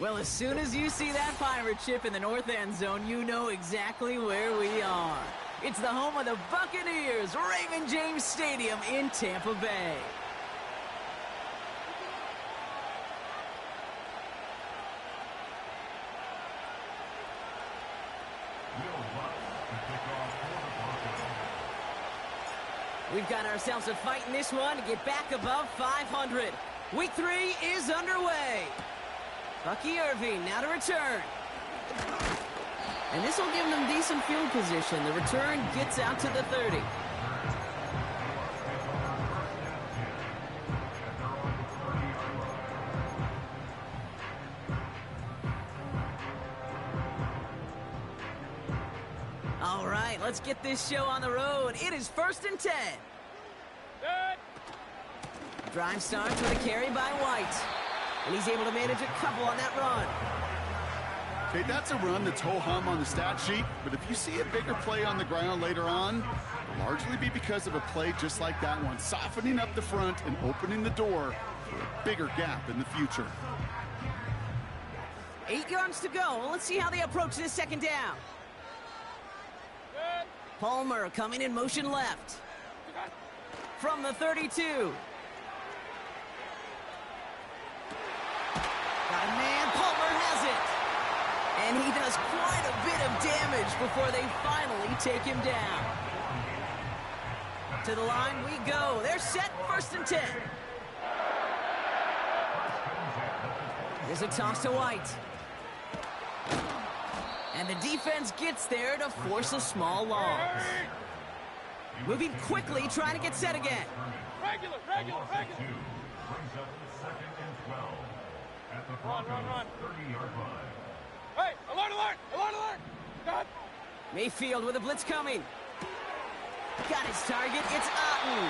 Well, as soon as you see that pirate ship in the north end zone, you know exactly where we are. It's the home of the Buccaneers, Raymond James Stadium in Tampa Bay. We've got ourselves a fight in this one to get back above 500. Week 3 is underway. Bucky Irving now to return. And this will give them decent field position. The return gets out to the 30. All right, let's get this show on the road. It is 1st and 10. Drive starts with a carry by White. And he's able to manage a couple on that run. Okay, that's a run that's ho-hum on the stat sheet, but if you see a bigger play on the ground later on, it'll largely be because of a play just like that one, softening up the front and opening the door for a bigger gap in the future. 8 yards to go. Let's see how they approach this second down. Palmer coming in motion left. From the 32. Got a man, Palmer has it. And he does quite a bit of damage before they finally take him down. To the line we go. They're set, 1st and 10. There's a toss to White. And the defense gets there to force a small loss. Moving quickly, trying to get set again. Regular. Brings up 2nd and 12 at the Broncos' 30-yard line. Hey, alert! God. Mayfield with a blitz coming. Got his target, it's Otten.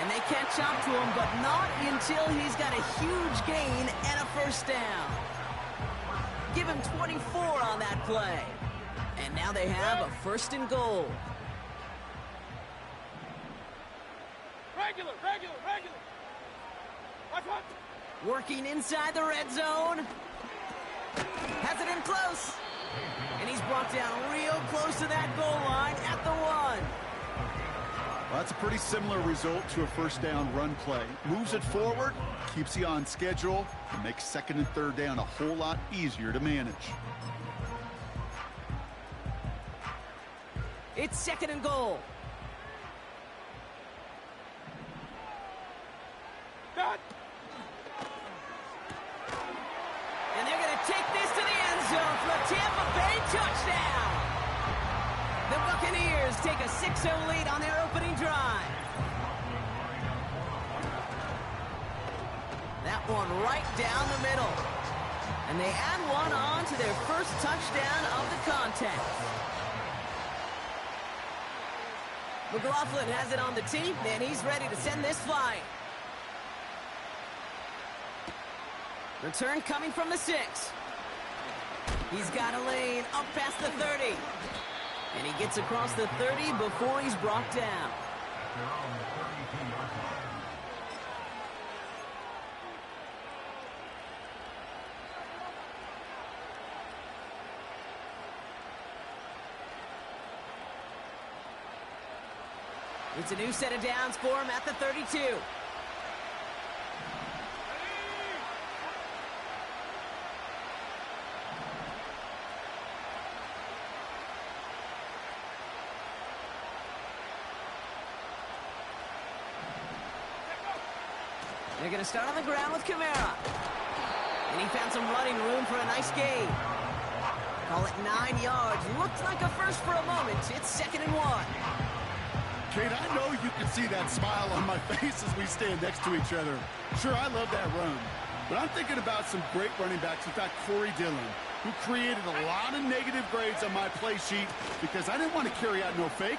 And they catch up to him, but not until he's got a huge gain and a 1st down. Give him 24 on that play. And now they have a 1st and goal. Regular. Watch. Working inside the red zone. Has it in close. And he's brought down real close to that goal line at the 1. Well, that's a pretty similar result to a 1st down run play. Moves it forward, keeps you on schedule, and makes 2nd and 3rd down a whole lot easier to manage. It's 2nd and goal. God. And they're going to take this to the end zone for a Tampa Bay touchdown. The Buccaneers take a 6-0 lead on their opening drive. That one right down the middle. And they add one on to their first touchdown of the contest. McLaughlin has it on the tee, and he's ready to send this flying. Return coming from the 6. He's got a lane up past the 30. And he gets across the 30 before he's brought down. It's a new set of downs for him at the 32. They're going to start on the ground with Kamara. And he found some running room for a nice gain. Call it 9 yards. Looked like a first for a moment. It's 2nd and 1. Kate, I know you can see that smile on my face as we stand next to each other. Sure, I love that run. But I'm thinking about some great running backs. In fact, Corey Dillon, who created a lot of negative grades on my play sheet because I didn't want to carry out no fake.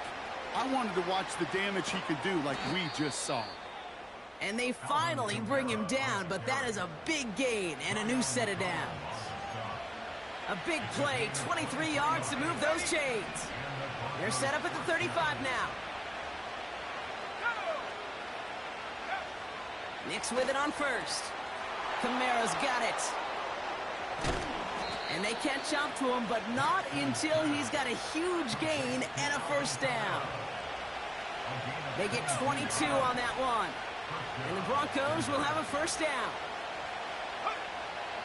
I wanted to watch the damage he could do like we just saw. And they finally bring him down, but that is a big gain and a new set of downs. A big play, 23 yards to move those chains. They're set up at the 35 now. Nick's with it on 1st. Kamara's got it. And they catch up to him, but not until he's got a huge gain and a first down. They get 22 on that one. And the Broncos will have a first down.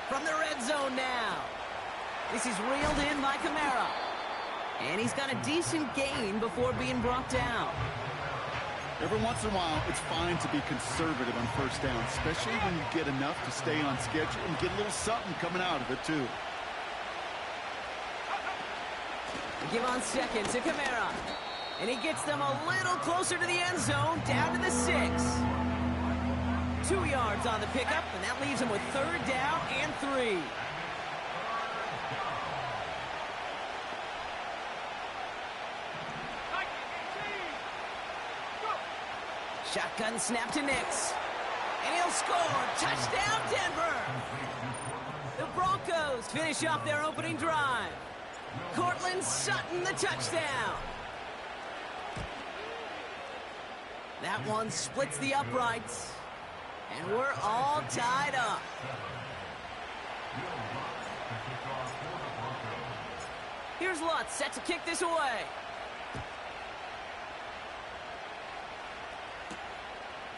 From the red zone now. This is reeled in by Kamara. And he's got a decent gain before being brought down. Every once in a while, it's fine to be conservative on first down, especially when you get enough to stay on schedule and get a little something coming out of it, too. They give on second to Kamara. And he gets them a little closer to the end zone, down to the 6. 2 yards on the pickup, and that leaves him with third down and 3. Shotgun snap to Nix. And he'll score. Touchdown, Denver. The Broncos finish off their opening drive. Cortland Sutton, the touchdown. That one splits the uprights. And we're all tied up. Here's Lutz set to kick this away.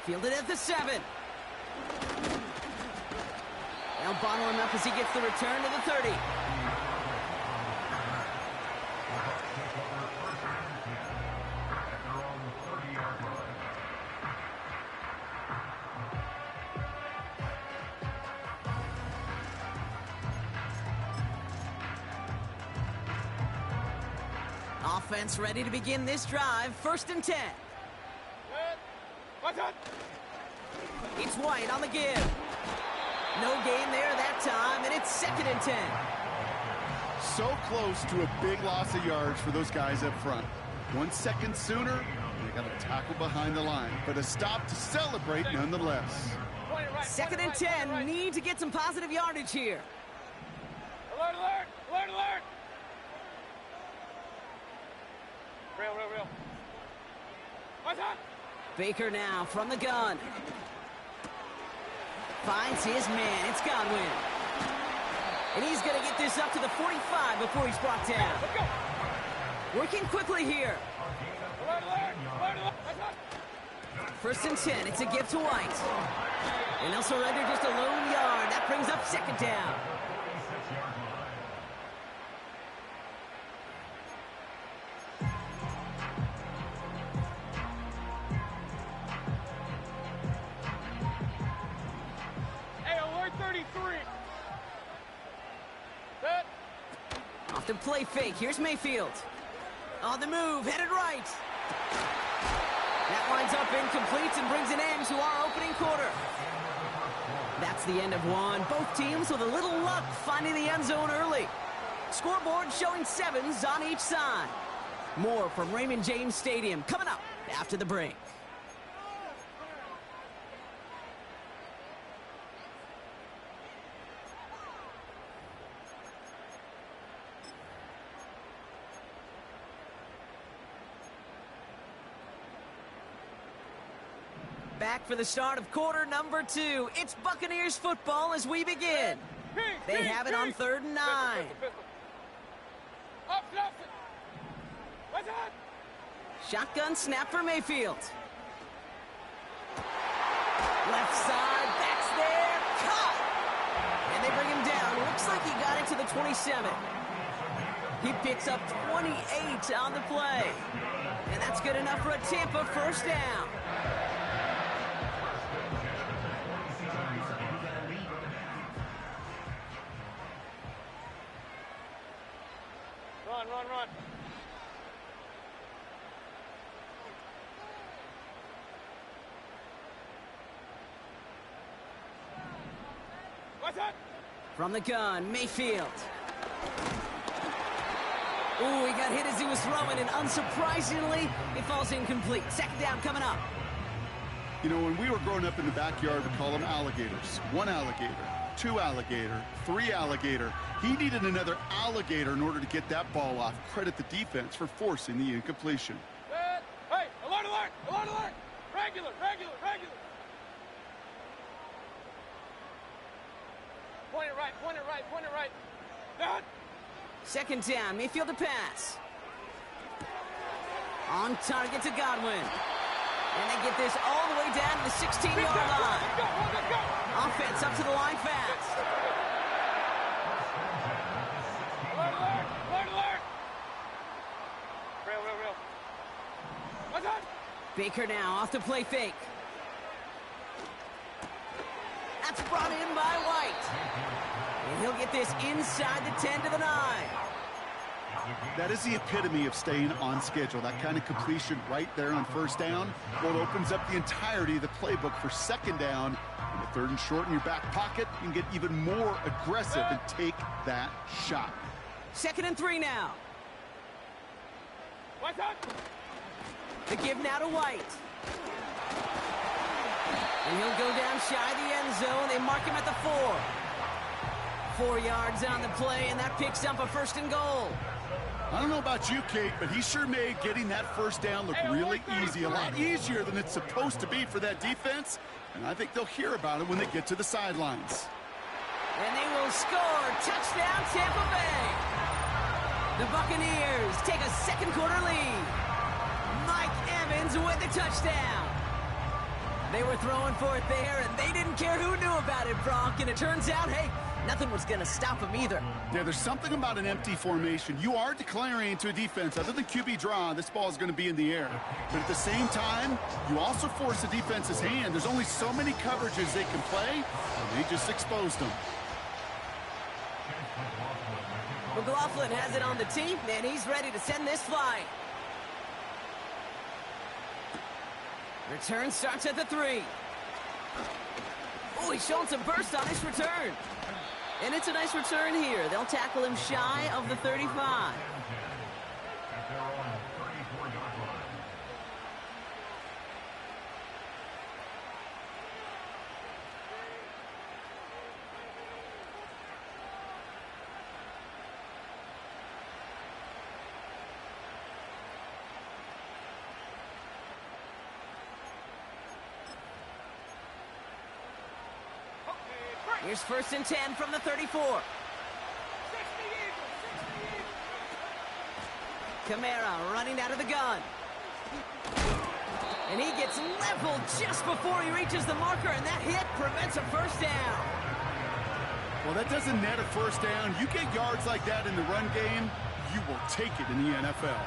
Fielded at the 7. They'll bottle him up as he gets the return to the 30. Offense ready to begin this drive. 1st and 10. It's White on the give. No gain there that time, and it's 2nd and 10. So close to a big loss of yards for those guys up front. 1 second sooner, they got a tackle behind the line, but a stop to celebrate nonetheless. 2nd and 10, need to get some positive yardage here. Alert, alert, alert, alert. Real. What's up? Baker now from the gun. Finds his man. It's Godwin. And he's going to get this up to the 45 before he's brought down. Let's go. Working quickly here. Alert, alert, alert, alert. What's up? 1st and 10. It's a give to White. And they'll surrender just a lone yard. That brings up 2nd down. Off the play fake. Here's Mayfield. On the move. Headed right. That winds up incomplete and brings an end to our opening quarter. That's the end of one. Both teams with a little luck finding the end zone early. Scoreboard showing 7s on each side. More from Raymond James Stadium coming up after the break. Back for the start of quarter number 2. It's Buccaneers football as we begin. They have it on 3rd and 9. Shotgun snap for Mayfield. Left side, backs there, caught. And they bring him down. Looks like he got into the 27. He picks up 28 on the play. And that's good enough for a Tampa first down. Run. What's that? From the gun, Mayfield. Ooh, he got hit as he was throwing, and unsurprisingly, it falls incomplete. 2nd down coming up. You know, when we were growing up in the backyard, we call them alligators. 1 alligator, 2 alligator, 3 alligator. He needed another alligator in order to get that ball off. Credit the defense for forcing the incompletion. Hey, alert, alert, alert, alert. Regular. Point it right, point it right, point it right. That. Second down, Mayfield to pass. On target to Godwin. And they get this all the way down to the 16-yard line. Let's go. Offense up to the line fast. Alert. Real. What's on? Baker now off the play fake. That's brought in by White. And he'll get this inside the 10 to the 9. That is the epitome of staying on schedule. That kind of completion right there on first down. Well, it opens up the entirety of the playbook for second down. In the third and short in your back pocket, you can get even more aggressive and take that shot. 2nd and 3 now. What's on? The give now to White. And he'll go down shy of the end zone. They mark him at the 4. 4 yards on the play, and that picks up a 1st and goal. I don't know about you, Kate, but he sure made getting that first down look really easy. A lot easier than it's supposed to be for that defense. And I think they'll hear about it when they get to the sidelines. And they will score. Touchdown, Tampa Bay. The Buccaneers take a second quarter lead. Mike Evans with the touchdown. They were throwing for it there, and they didn't care who knew about it, Brock. And it turns out, hey, nothing was going to stop them either. Yeah, there's something about an empty formation. You are declaring to a defense, other than QB draw, this ball is going to be in the air. But at the same time, you also force the defense's hand. There's only so many coverages they can play, and they just exposed them. McLaughlin has it on the tee, and he's ready to send this flying. Return starts at the 3. Oh, he's showing some burst on his return. And it's a nice return here. They'll tackle him shy of the 35. Here's 1st and 10 from the 34. Kamara running out of the gun. And he gets leveled just before he reaches the marker, and that hit prevents a 1st down. Well, that doesn't net a 1st down. You get yards like that in the run game, you will take it in the NFL.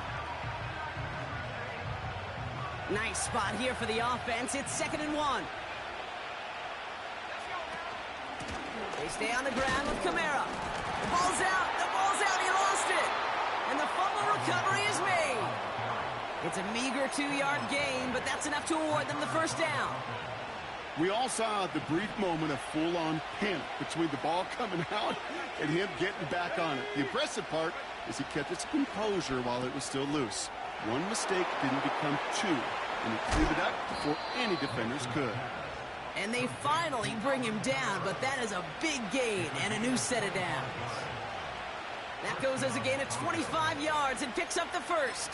Nice spot here for the offense. It's 2nd and 1. They stay on the ground with Kamara. The ball's out. He lost it. And the fumble recovery is made. It's a meager 2-yard gain, but that's enough to award them the 1st down. We all saw the brief moment of full-on panic between the ball coming out and him getting back on it. The impressive part is he kept his composure while it was still loose. One mistake didn't become 2, and he cleaned it up before any defenders could. And they finally bring him down, but that is a big gain and a new set of downs. That goes as a gain of 25 yards and picks up the 1st.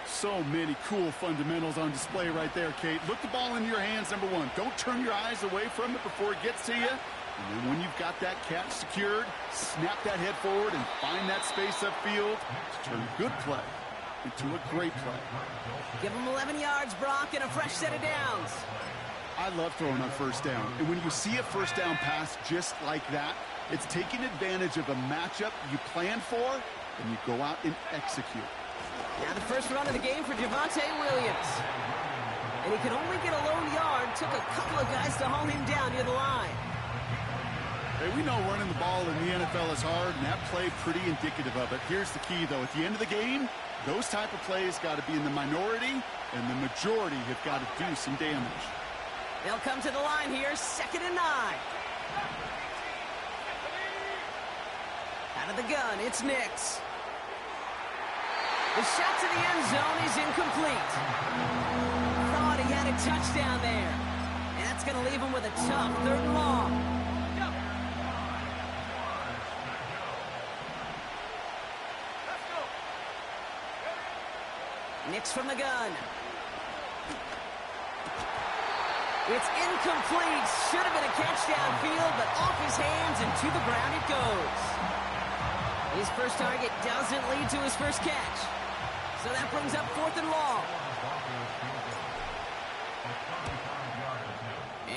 So many cool fundamentals on display right there, Kate. Look the ball in your hands, number 1. Don't turn your eyes away from it before it gets to you. And then when you've got that catch secured, snap that head forward and find that space upfield to turn a good play into a great play. Give him 11 yards, Brock, and a fresh set of downs. I love throwing on 1st down. And when you see a 1st down pass just like that, it's taking advantage of a matchup you plan for, and you go out and execute. Now the first run of the game for Javonte Williams. And he could only get a lone yard. Took a couple of guys to haul him down near the line. Hey, we know running the ball in the NFL is hard, and that play pretty indicative of it. Here's the key, though. At the end of the game, those type of plays got to be in the minority, and the majority have got to do some damage. They'll come to the line here, 2nd and 9. Out of the gun, it's Nix. The shot to the end zone is incomplete. Thought he had a touchdown there. And that's going to leave him with a tough 3rd and long. Nix from the gun. It's incomplete. Should have been a catch downfield, but off his hands and to the ground it goes. His first target doesn't lead to his first catch. So that brings up 4th and long.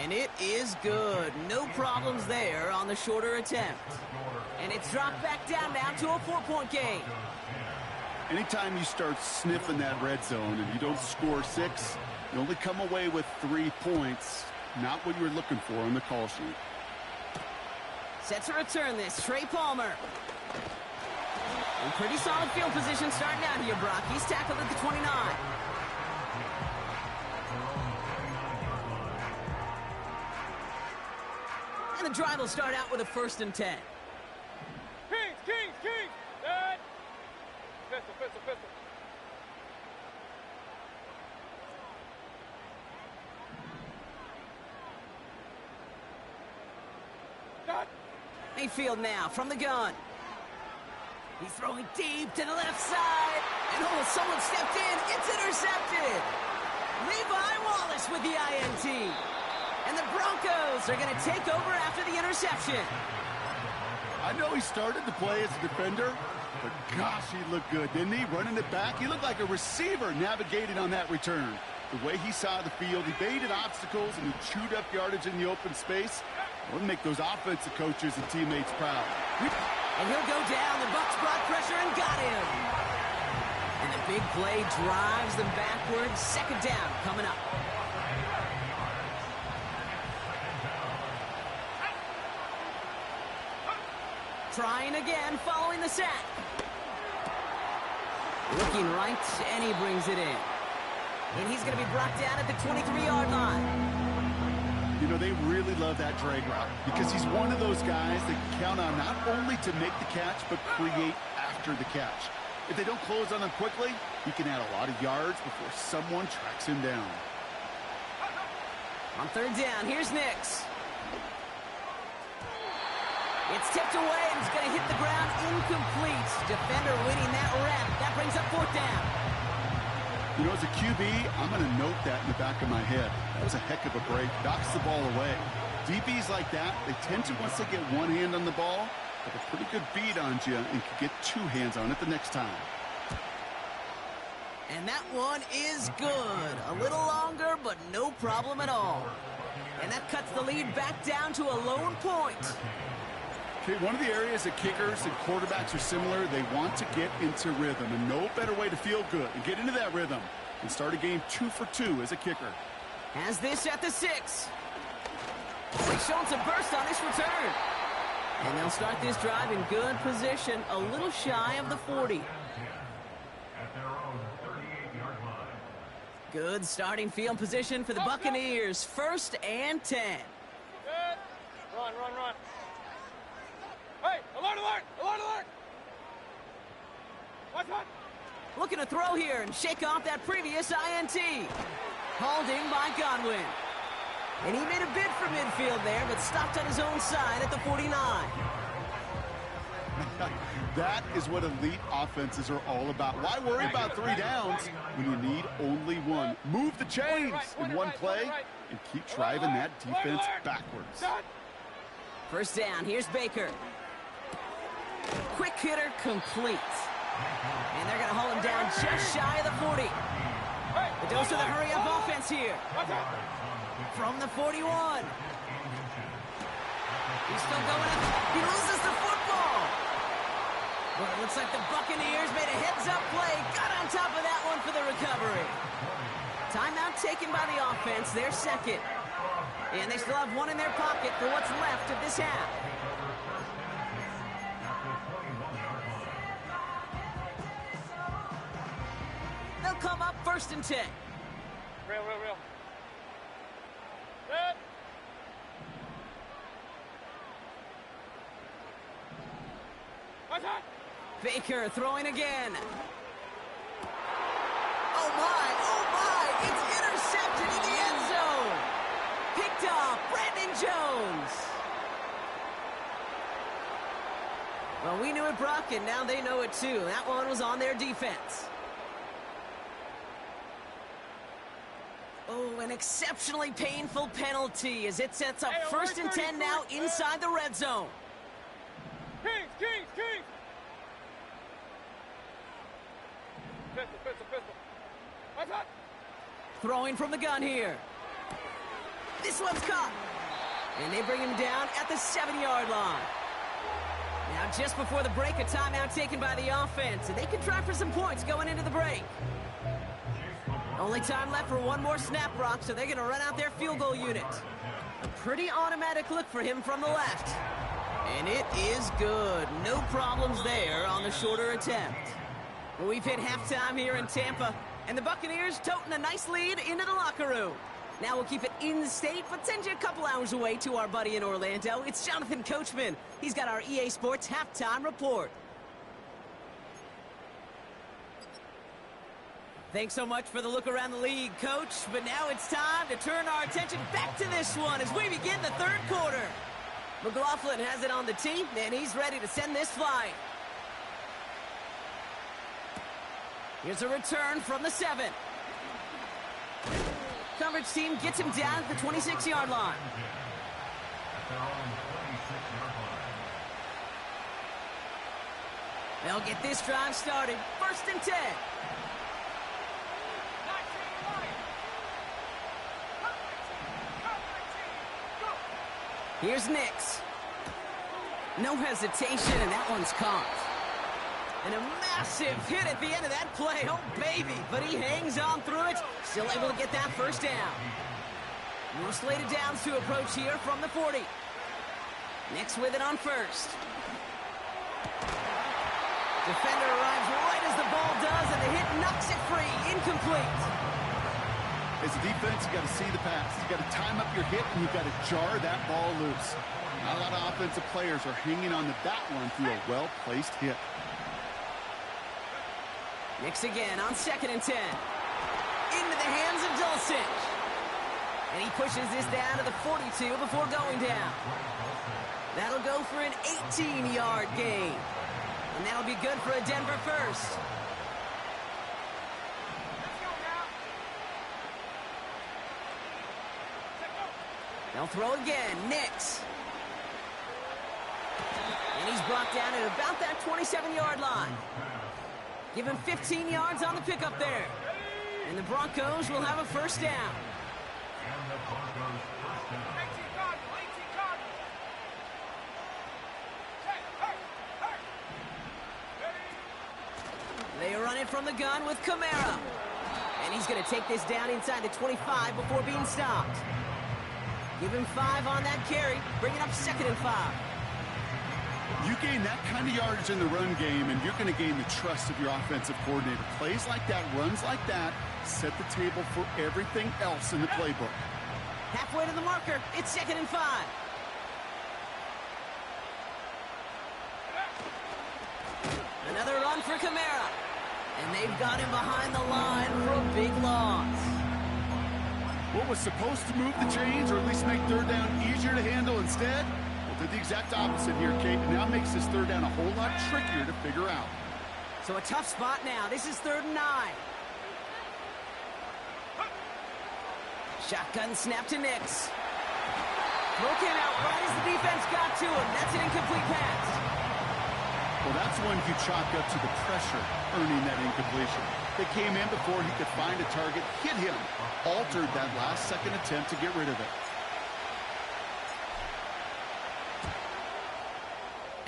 And it is good. No problems there on the shorter attempt. And it's dropped back down now to a 4-point game. Anytime you start sniffing that red zone and you don't score 6, you only come away with 3 points. Not what you were looking for on the call sheet. Set to return this, Trey Palmer. In pretty solid field position starting out here, Brock. He's tackled at the 29. And the drive will start out with a 1st and 10. Kings! Dad! Pistol. Dad! Mayfield now from the gun. He's throwing deep to the left side. And someone stepped in. It's intercepted. Levi Wallace with the INT. And the Broncos are going to take over after the interception. I know he started to play as a defender, but gosh, he looked good, didn't he? Running it back, he looked like a receiver navigating on that return. The way he saw the field, he baited obstacles and he chewed up yardage in the open space. It would make those offensive coaches and teammates proud. And he'll go down. The Bucs brought pressure and got him. And the big play drives them backwards. 2nd down coming up. Trying again following the sack. Looking right, and he brings it in. And he's going to be brought down at the 23-yard line. You know, they really love that drag route because he's one of those guys that can count on not only to make the catch, but create after the catch. If they don't close on him quickly, he can add a lot of yards before someone tracks him down. On 3rd down, here's Nix. It's tipped away, and it's going to hit the ground incomplete. Defender winning that rep. That brings up 4th down. You know, as a QB, I'm going to note that in the back of my head. That was a heck of a break. Knocks the ball away. DBs like that, they tend to, once they get one hand on the ball, have a pretty good beat on you and can get 2 hands on it the next time. And that one is good. A little longer, but no problem at all. And that cuts the lead back down to a lone point. Okay, one of the areas that kickers and quarterbacks are similar, they want to get into rhythm, and no better way to feel good and get into that rhythm and start a game 2 for 2 as a kicker. Has this at the 6. He's showing some burst on this return. And they'll start this drive in good position, a little shy of the 40. Good starting field position for the Buccaneers. 1st and 10. Good. Run. Hey, alert! Watch. Looking to throw here and shake off that previous INT. Holding by Godwin. And he made a bid for midfield there, but stopped on his own side at the 49. That is what elite offenses are all about. Why worry about 3 downs when you need only 1? Move the chains in one play and keep driving that defense backwards. 1st down, here's Baker. Quick hitter complete. And they're going to hold him down just shy of the 40. The dose of the hurry-up offense here. From the 41. He's still going up. He loses the football. But it looks like the Buccaneers made a heads-up play. Got on top of that one for the recovery. Timeout taken by the offense. Their 2nd. And they still have 1 in their pocket for what's left of this half. They'll come up 1st and 10. Real. Good. Watch out. Baker throwing again. Oh my, it's intercepted in the end zone. Picked off Brandon Jones. Well, we knew it, Brock, and now they know it too. That one was on their defense. Oh, an exceptionally painful penalty as it sets up first and 10 now inside the red zone. Kings! Pistol. That's hot. Throwing from the gun here. This one's caught. And they bring him down at the 7-yard line. Now, just before the break, a timeout taken by the offense, and they can try for some points going into the break. Only time left for one more snap, Brock, so they're going to run out their field goal unit. A pretty automatic look for him from the left. And it is good. No problems there on the shorter attempt. Well, we've hit halftime here in Tampa, and the Buccaneers toting a nice lead into the locker room. Now we'll keep it in the state, but send you a couple hours away to our buddy in Orlando. It's Jonathan Coachman. He's got our EA Sports halftime report. Thanks so much for the look around the league, Coach. But now it's time to turn our attention back to this one as we begin the third quarter. McLaughlin has it on the tee, and he's ready to send this flying. Here's a return from the 7. Coverage team gets him down at the 26-yard line. They'll get this drive started. First and 10. Here's Nix. No hesitation, and that one's caught. And a massive hit at the end of that play. Oh, baby. But he hangs on through it. Still able to get that first down. More slated downs to approach here from the 40. Nix with it on first. Defender arrives right as the ball does, and the hit knocks it free. Incomplete. As a defense, you got to see the pass. You got to time up your hit, and you got to jar that ball loose. Not a lot of offensive players are hanging on to that one through a well-placed hit. Nix again on second and 10. Into the hands of Dulcich. And he pushes this down to the 42 before going down. That'll go for an 18-yard gain. And that'll be good for a Denver first. They'll throw again. Nix. And he's brought down at about that 27-yard line. Give him 15 yards on the pickup there. And the Broncos will have a first down. They run it from the gun with Kamara. And he's going to take this down inside the 25 before being stopped. Give him 5 on that carry, bringing up second and 5. You gain that kind of yardage in the run game, and you're going to gain the trust of your offensive coordinator. Plays like that, runs like that, set the table for everything else in the playbook. Halfway to the marker, it's second and 5. Another run for Kamara. And they've got him behind the line for a big loss. What was supposed to move the chains, or at least make third down easier to handle instead? Did the exact opposite here, Kate. Now makes this third down a whole lot trickier to figure out. So a tough spot now. This is 3rd and 9. Shotgun snap to Nix. Throw came out right as the defense got to him. That's an incomplete pass. Well, that's one you chalk up to the pressure earning that incompletion. They came in before he could find a target, hit him, altered that last-second attempt to get rid of it.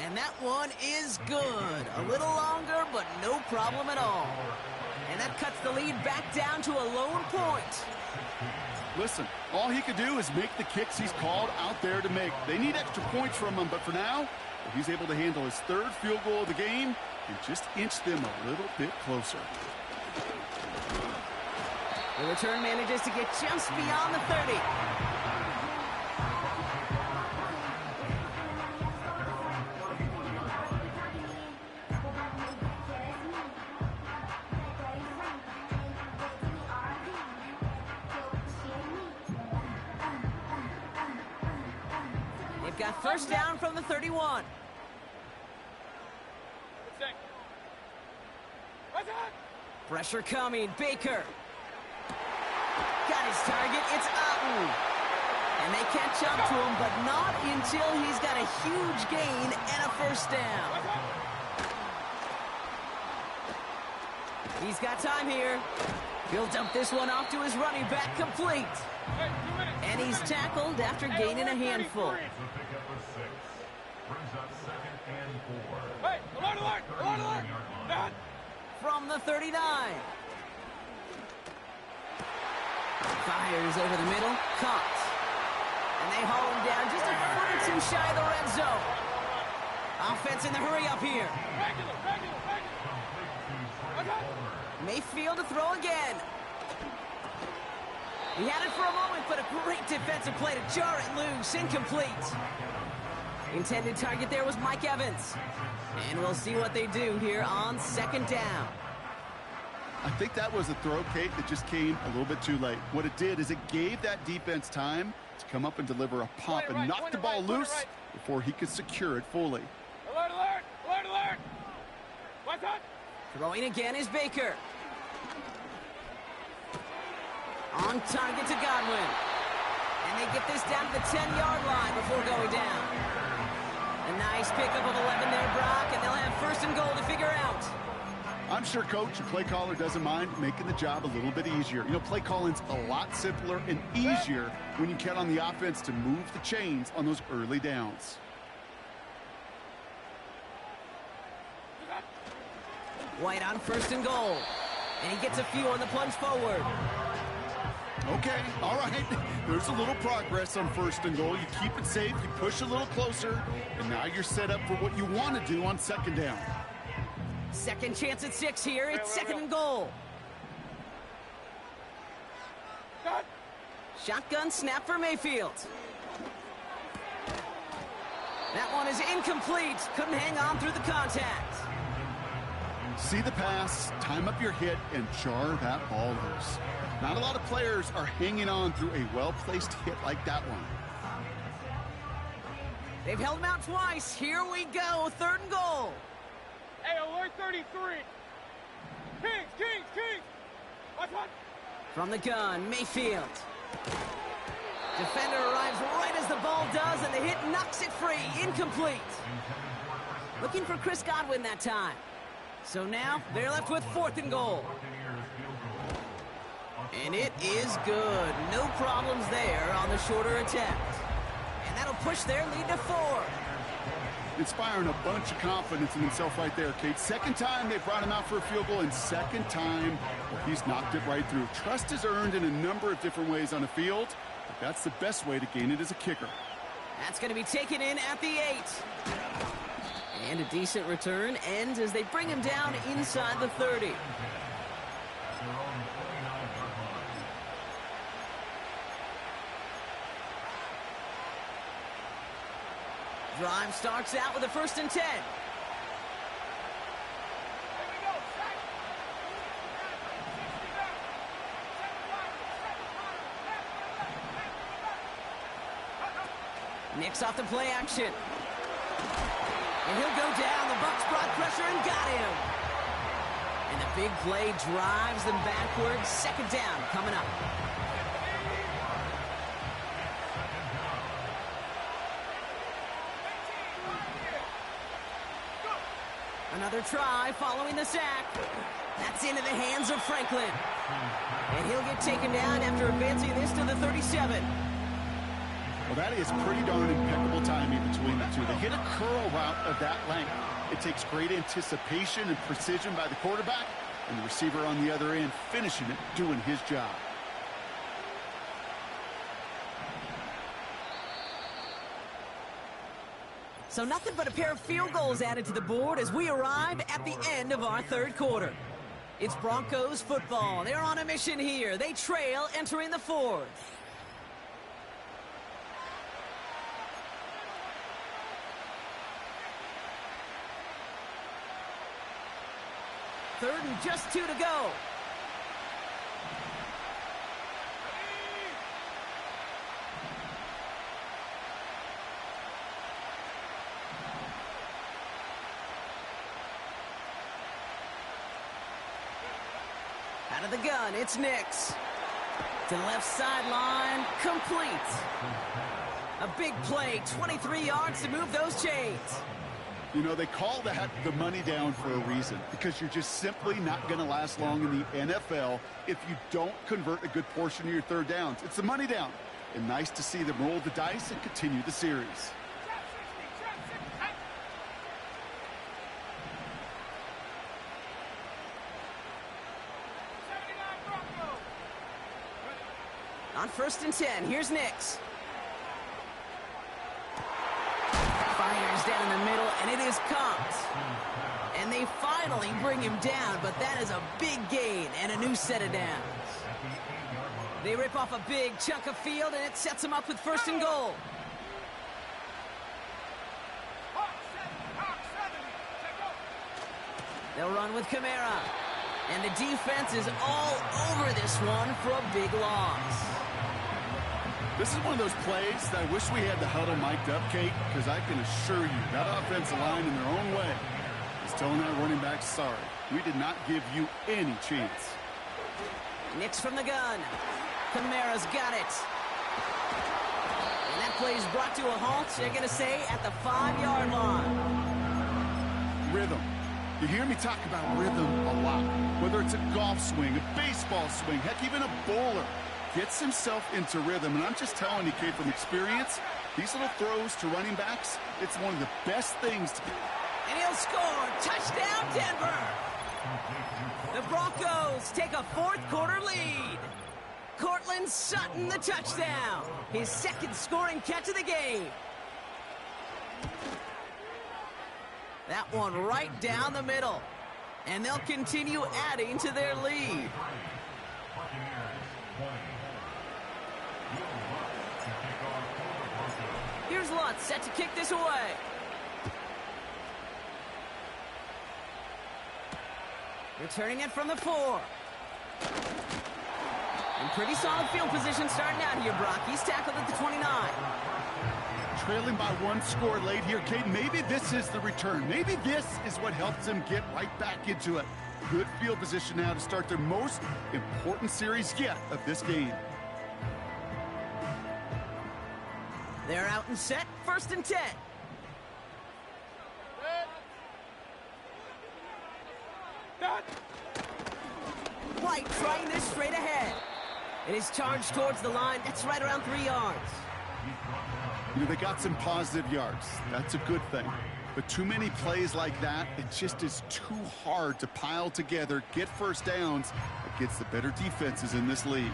And that one is good. A little longer, but no problem at all. And that cuts the lead back down to a lone point. Listen, all he could do is make the kicks he's called out there to make. They need extra points from him, but for now, he's able to handle his 3rd field goal of the game and just inch them a little bit closer. The return manages to get just beyond the 30. They've got first down from the 31. Pressure coming. Baker. Got his target. It's Otten. And they catch up to him, but not until he's got a huge gain and a first down. He's got time here. He'll dump this one off to his running back, complete. And he's tackled after gaining a handful. The pickup of 6. Brings up 2nd and 4. Hey, alert! Done. From the 39. Fires over the middle. Caught. And they haul him down just a foot or two shy of the red zone. Offense in the hurry up here. Regular. Mayfield to throw again. He had it for a moment, but a great defensive play to jar it loose. Incomplete. Intended target there was Mike Evans. And we'll see what they do here on 2nd down. I think that was a throw, Kate, that just came a little bit too late. What it did is it gave that defense time to come up and deliver a pop and knock the ball loose before he could secure it fully. Alert! What's up? Throwing again is Baker. On target to Godwin. And they get this down to the 10-yard line before going down. A nice pickup of 11 there, Brock, and they'll have 1st and goal to figure out. I'm sure coach and play caller doesn't mind making the job a little bit easier. You know, play calling's a lot simpler and easier when you count on the offense to move the chains on those early downs. White on 1st and goal. And he gets a few on the plunge forward. Okay, all right. There's a little progress on 1st and goal. You keep it safe, you push a little closer, and now you're set up for what you want to do on 2nd down. Second chance at 6 here. It's 2nd and goal. Done. Shotgun snap for Mayfield. That one is incomplete. Couldn't hang on through the contact. See the pass, time up your hit, and jar that ball loose. Not a lot of players are hanging on through a well-placed hit like that one. They've held him out twice. Here we go. 3rd and goal. Hey, alert 33. Kings. What's up? From the gun, Mayfield. Defender arrives right as the ball does, and the hit knocks it free. Incomplete. Looking for Chris Godwin that time. So now they're left with 4th and goal. And it is good. No problems there on the shorter attempt. And that'll push their lead to 4. Inspiring a bunch of confidence in himself right there, Kate. 2nd time they brought him out for a field goal, and 2nd time, well, he's knocked it right through. Trust is earned in a number of different ways on the field, but that's the best way to gain it as a kicker. That's going to be taken in at the 8. And a decent return ends as they bring him down inside the 30. Drive starts out with a 1st and 10. Nicks off the play action. And he'll go down. The Bucs brought pressure and got him. And the big play drives them backwards. 2nd down coming up. Another try following the sack. That's into the hands of Franklin. And he'll get taken down after advancing this to the 37. Well, that is pretty darn impeccable timing between the two. They hit a curl route of that length. It takes great anticipation and precision by the quarterback, and the receiver on the other end finishing it, doing his job. So nothing but a pair of field goals added to the board as we arrive at the end of our 3rd quarter. It's Broncos football. They're on a mission here. They trail entering the 4th. Third and just 2 to go. Out of the gun, it's Nix. To the left sideline, complete. A big play, 23 yards to move those chains. You know, they call that the money down for a reason, because you're just simply not going to last long in the NFL if you don't convert a good portion of your third downs. It's the money down. And nice to see them roll the dice and continue the series. On 1st and 10, here's Nix. Fires down the middle, and it is caught. And they finally bring him down, but that is a big gain and a new set of downs. They rip off a big chunk of field, and it sets them up with 1st and goal. They'll run with Kamara. And the defense is all over this one for a big loss. This is one of those plays that I wish we had the huddle mic'd up, Kate, because I can assure you that offensive line in their own way is telling that running back, sorry, we did not give you any chance. Nix from the gun. Kamara's got it. And that play is brought to a halt, they're going to say, at the 5-yard line. Rhythm. You hear me talk about rhythm a lot. Whether it's a golf swing, a baseball swing, heck, even a bowler gets himself into rhythm. And I'm just telling you, Kate, from experience, these little throws to running backs, it's one of the best things to do. And he'll score. Touchdown, Denver. The Broncos take a 4th quarter lead. Cortland Sutton, the touchdown. His 2nd scoring catch of the game. That one right down the middle. And they'll continue adding to their lead. Here's Lutz set to kick this away. Returning it from the 4. In pretty solid field position starting out here, Brock. He's tackled at the 29. Trailing by 1 score late here, Kate. Maybe this is the return. Maybe this is what helps them get right back into it. Good field position now to start their most important series yet of this game. They're out and set. 1st and 10. White trying this straight ahead. It is charged towards the line. That's right around 3 yards. You know, they got some positive yards. That's a good thing. But too many plays like that, it just is too hard to pile together, get 1st downs against the better defenses in this league.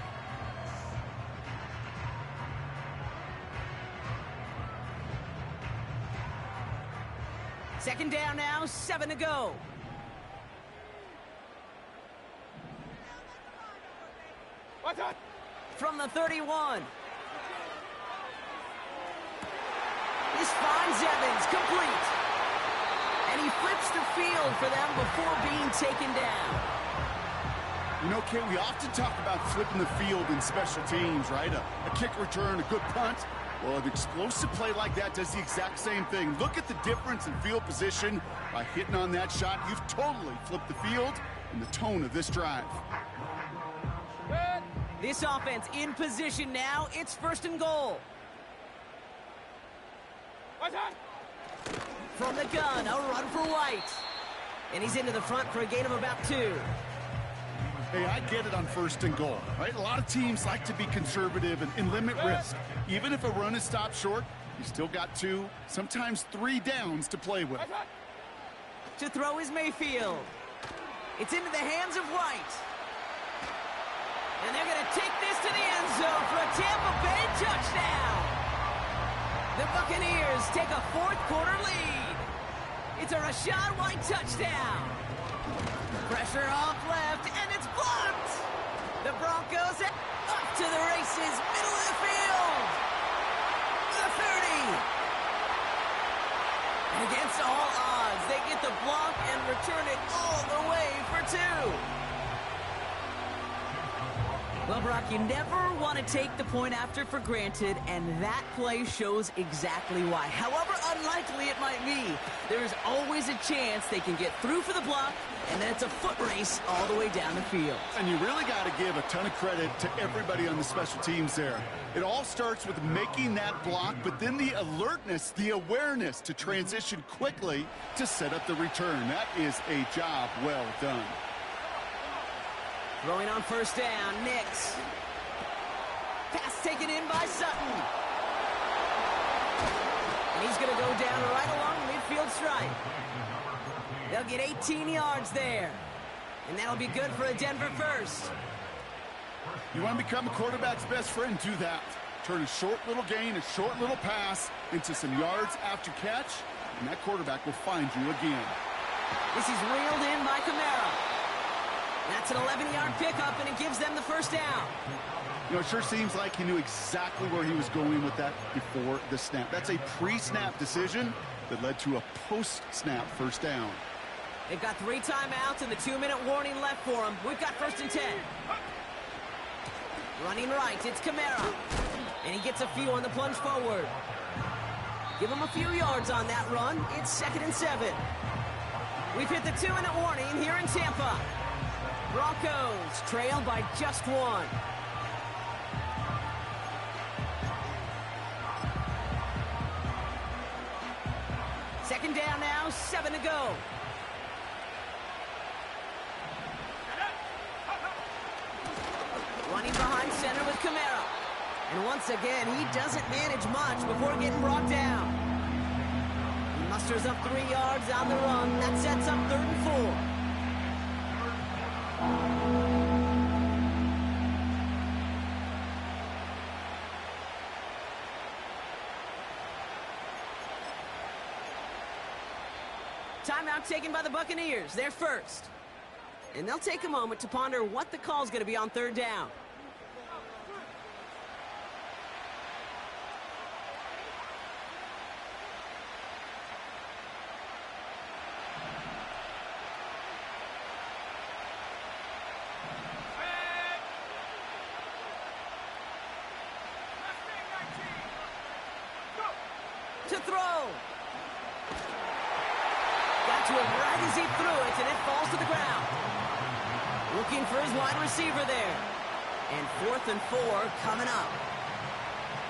Second down now, 7 to go. From the 31. This finds Evans, complete. And he flips the field for them before being taken down. You know, Kate, we often talk about flipping the field in special teams, right? A kick return, a good punt. Well, an explosive play like that does the exact same thing. Look at the difference in field position. By hitting on that shot, you've totally flipped the field and the tone of this drive. This offense in position now. It's 1st and goal. From the gun, a run for White. And he's into the front for a gain of about 2. Hey, I get it on 1st and goal, right? A lot of teams like to be conservative and limit risk. Even if a run is stopped short, you still got 2, sometimes 3 downs to play with. To throw is Mayfield. It's into the hands of White. And they're going to take this to the end zone for a Tampa Bay touchdown. The Buccaneers take a 4th quarter lead. It's a Rachaad White touchdown. Pressure off left, and it's blocked. The Broncos up to the races, middle of the field. The 30. And against all odds, they get the block and return it all the way for 2. Well, Brock, you never want to take the point after for granted, and that play shows exactly why. However unlikely it might be, there is always a chance they can get through for the block And then it's a foot race all the way down the field. And you really got to give a ton of credit to everybody on the special teams there. It all starts with making that block, but then the alertness, the awareness to transition quickly to set up the return. That is a job well done. Throwing on first down, Nix. Pass taken in by Sutton. And he's going to go down right along the midfield stripe. They'll get 18 yards there. And that'll be good for a Denver first. You want to become a quarterback's best friend, do that. Turn a short little gain, a short little pass into some yards after catch, and that quarterback will find you again. This is reeled in by Kamara. That's an 11-yard pickup, and it gives them the first down. You know, it sure seems like he knew exactly where he was going with that before the snap. That's a pre-snap decision that led to a post-snap first down. They've got 3 timeouts and the 2-minute warning left for them. We've got first and 10. Running right, it's Kamara. And he gets a few on the plunge forward. Give him a few yards on that run. It's 2nd and 7. We've hit the 2-minute warning here in Tampa. Broncos trail by just 1. Second down now, 7 to go. Running behind center with Kamara. And once again, he doesn't manage much before getting brought down. He musters up 3 yards on the run. That sets up 3rd and 4. Timeout taken by the Buccaneers. They're first. And they'll take a moment to ponder what the call's going to be on 3rd down. To throw. Got to him right as he threw it, and it falls to the ground. Looking for his wide receiver there. And 4th and 4 coming up.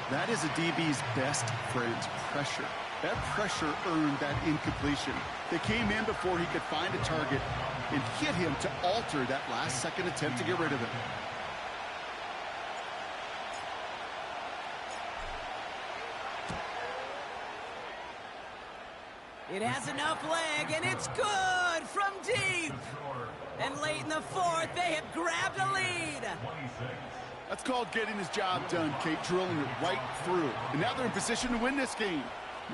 That is a DB's best friend, pressure. That pressure earned that incompletion. They came in before he could find a target and hit him to alter that last-second attempt to get rid of it. It has enough leg, and it's good from deep. And late in the 4th, they have grabbed a lead. That's called getting his job done, Kate, drilling it right through. And now they're in position to win this game.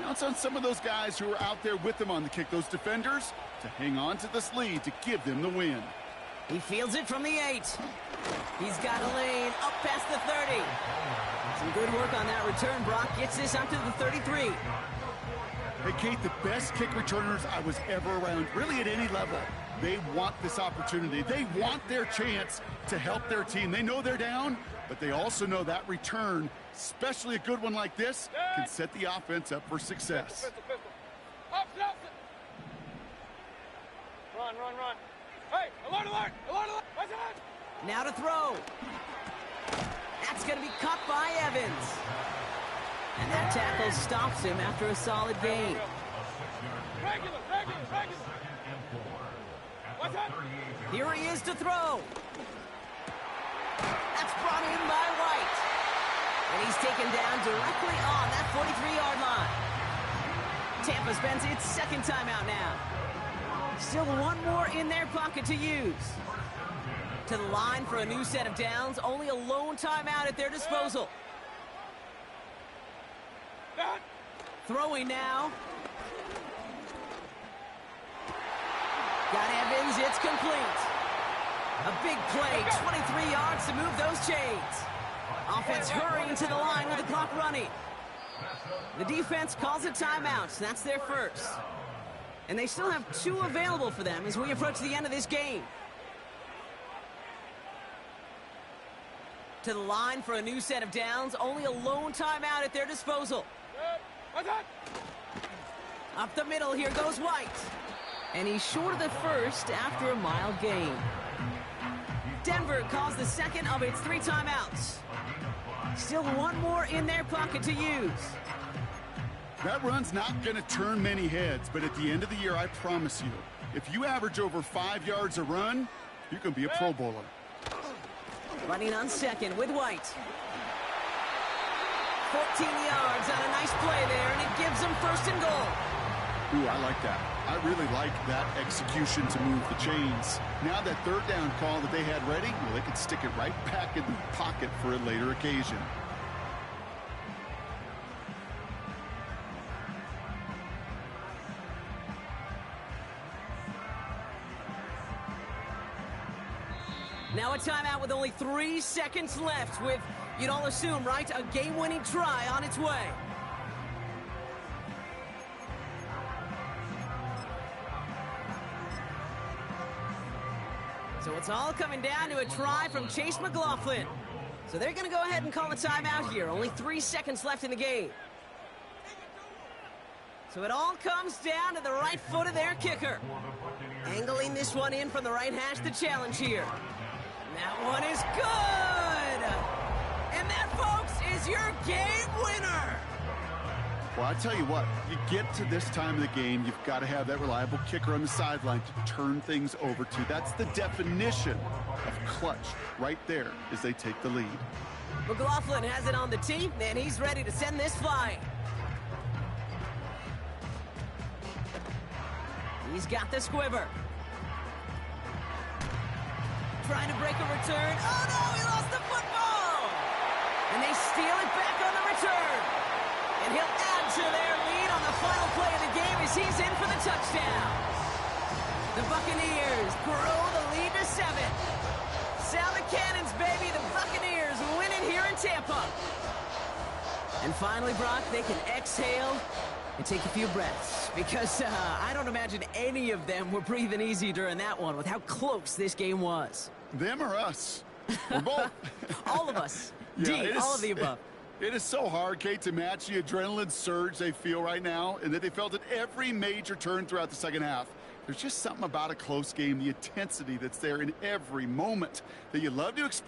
Now it's on some of those guys who are out there with them on the kick, those defenders, to hang on to this lead to give them the win. He fields it from the 8. He's got a lane up past the 30. Some good work on that return. Brock gets this up to the 33. Hey, Kate, the best kick returners I was ever around, really at any level, they want this opportunity. They want their chance to help their team. They know they're down, but they also know that return, especially a good one like this, can set the offense up for success. Run. Hey, alert. Now to throw. That's going to be caught by Evans. And that tackle stops him after a solid gain. Regular. What's that? Here he is to throw. That's brought in by White. And he's taken down directly on that 43-yard line. Tampa spends its 2nd timeout now. Still 1 more in their pocket to use. To the line for a new set of downs. Only a lone timeout at their disposal. Throwing now. Got Evans, it's complete. A big play, 23 yards to move those chains. Offense hurrying to the line with the clock running. The defense calls a timeout. That's their first. And they still have 2 available for them as we approach the end of this game. To the line for a new set of downs. Only a lone timeout at their disposal. Up the middle, here goes White. And he's short of the first after a mild gain. Denver calls the second of its 3 timeouts. Still one more in their pocket to use. That run's not going to turn many heads, but at the end of the year, I promise you, if you average over 5 yards a run, you're going to be a Pro Bowler. Running on second with White. 14 yards on a nice play there, and it gives them first and goal. Ooh, I like that. I really like that execution to move the chains. Now that third down call that they had ready, well, they could stick it right back in the pocket for a later occasion. Now a timeout with only 3 seconds left with, you'd all assume, right, a game-winning try on its way. So it's all coming down to a try from Chase McLaughlin. So they're going to go ahead and call a timeout here. Only 3 seconds left in the game. So it all comes down to the right foot of their kicker. Angling this one in from the right hash, the challenge here. And that one is good! And that, folks, is your game winner! Well, I tell you what, you get to this time of the game, you've got to have that reliable kicker on the sideline to turn things over to. That's the definition of clutch right there as they take the lead. McLaughlin has it on the tee, and he's ready to send this flying. He's got the squiver. Trying to break a return. Oh, no, he lost the football! And they steal it back on the return. And he'll add to their lead on the final play of the game as he's in for the touchdown. The Buccaneers grow the lead to 7. Sound the cannons, baby. The Buccaneers win it here in Tampa. And finally, Brock, they can exhale and take a few breaths, because I don't imagine any of them were breathing easy during that one with how close this game was. Them or us? We're both. All of us. Yeah, all of the above. It is so hard, Kate, to match the adrenaline surge they feel right now, and that they felt at every major turn throughout the second half. There's just something about a close game, the intensity that's there in every moment that you love to experience.